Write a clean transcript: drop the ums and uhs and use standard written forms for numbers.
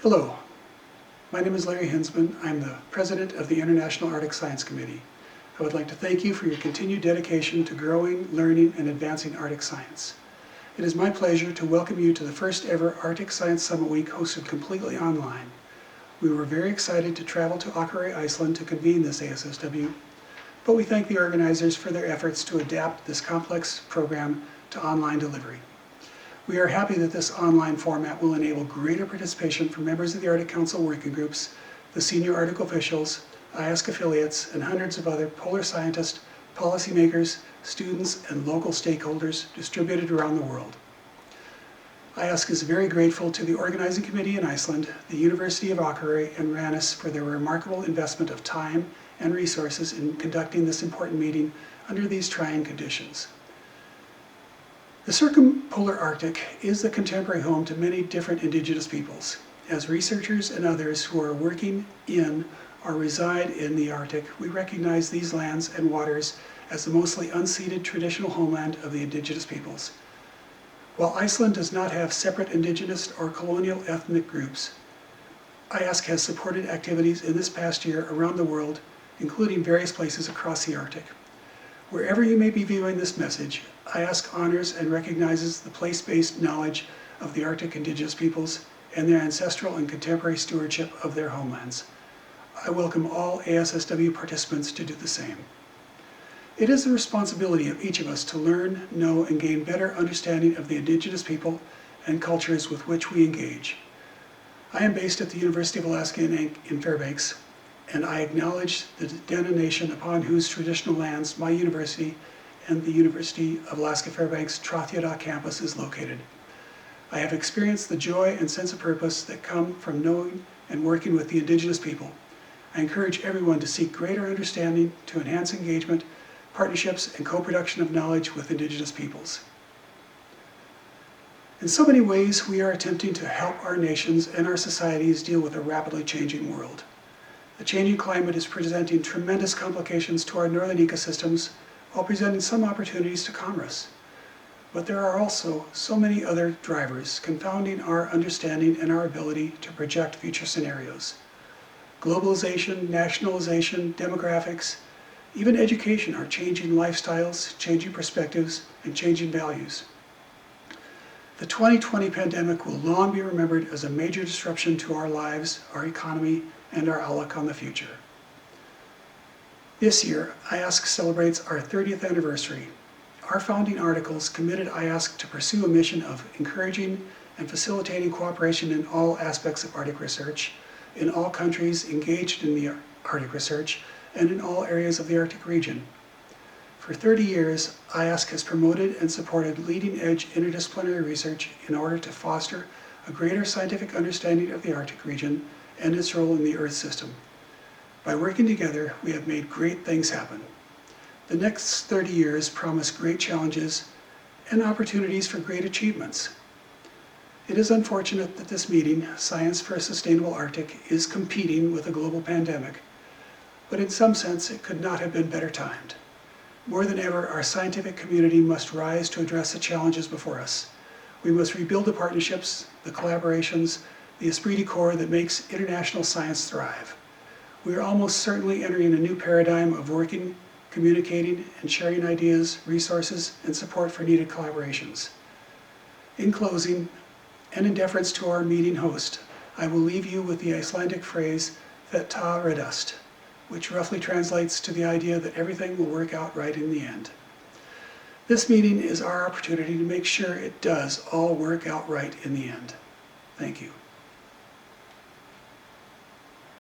Hello, my name is Larry Hinzman. I'm the President of the International Arctic Science Committee. I would like to thank you for your continued dedication to growing, learning, and advancing Arctic science. It is my pleasure to welcome you to the first ever Arctic Science Summit Week hosted completely online. We were very excited to travel to Akureyri, Iceland to convene this ASSW, but we thank the organizers for their efforts to adapt this complex program to online delivery. We are happy that this online format will enable greater participation from members of the Arctic Council working groups, the senior Arctic officials, IASC affiliates, and hundreds of other polar scientists, policymakers, students, and local stakeholders distributed around the world. IASC is very grateful to the organizing committee in Iceland, the University of Akureyri, and RANIS for their remarkable investment of time and resources in conducting this important meeting under these trying conditions. The circumpolar Arctic is the contemporary home to many different indigenous peoples. As researchers and others who are working in or reside in the Arctic, we recognize these lands and waters as the mostly unceded traditional homeland of the indigenous peoples. While Iceland does not have separate indigenous or colonial ethnic groups, IASC has supported activities in this past year around the world, including various places across the Arctic. Wherever you may be viewing this message, IASC honors and recognizes the place-based knowledge of the Arctic indigenous peoples and their ancestral and contemporary stewardship of their homelands. I welcome all ASSW participants to do the same. It is the responsibility of each of us to learn, know, and gain better understanding of the indigenous people and cultures with which we engage. I am based at the University of Alaska in Fairbanks, and I acknowledge the Dene Nation upon whose traditional lands my university and the University of Alaska Fairbanks Trothiada campus is located. I have experienced the joy and sense of purpose that come from knowing and working with the indigenous people. I encourage everyone to seek greater understanding to enhance engagement, partnerships, and co-production of knowledge with indigenous peoples. In so many ways, we are attempting to help our nations and our societies deal with a rapidly changing world. The changing climate is presenting tremendous complications to our northern ecosystems while presenting some opportunities to commerce. But there are also so many other drivers confounding our understanding and our ability to project future scenarios. Globalization, nationalization, demographics, even education are changing lifestyles, changing perspectives, and changing values. The 2020 pandemic will long be remembered as a major disruption to our lives, our economy, and our outlook on the future. This year, IASC celebrates our 30th anniversary. Our founding articles committed IASC to pursue a mission of encouraging and facilitating cooperation in all aspects of Arctic research, in all countries engaged in the Arctic research, and in all areas of the Arctic region. For 30 years, IASC has promoted and supported leading-edge interdisciplinary research in order to foster a greater scientific understanding of the Arctic region and its role in the Earth system. By working together, we have made great things happen. The next 30 years promise great challenges and opportunities for great achievements. It is unfortunate that this meeting, Science for a Sustainable Arctic, is competing with a global pandemic, but in some sense it could not have been better timed. More than ever, our scientific community must rise to address the challenges before us. We must rebuild the partnerships, the collaborations, the esprit de corps that makes international science thrive. We are almost certainly entering a new paradigm of working, communicating, and sharing ideas, resources, and support for needed collaborations. In closing, and in deference to our meeting host, I will leave you with the Icelandic phrase, "That ta redust," which roughly translates to the idea that everything will work out right in the end. This meeting is our opportunity to make sure it does all work out right in the end. Thank you.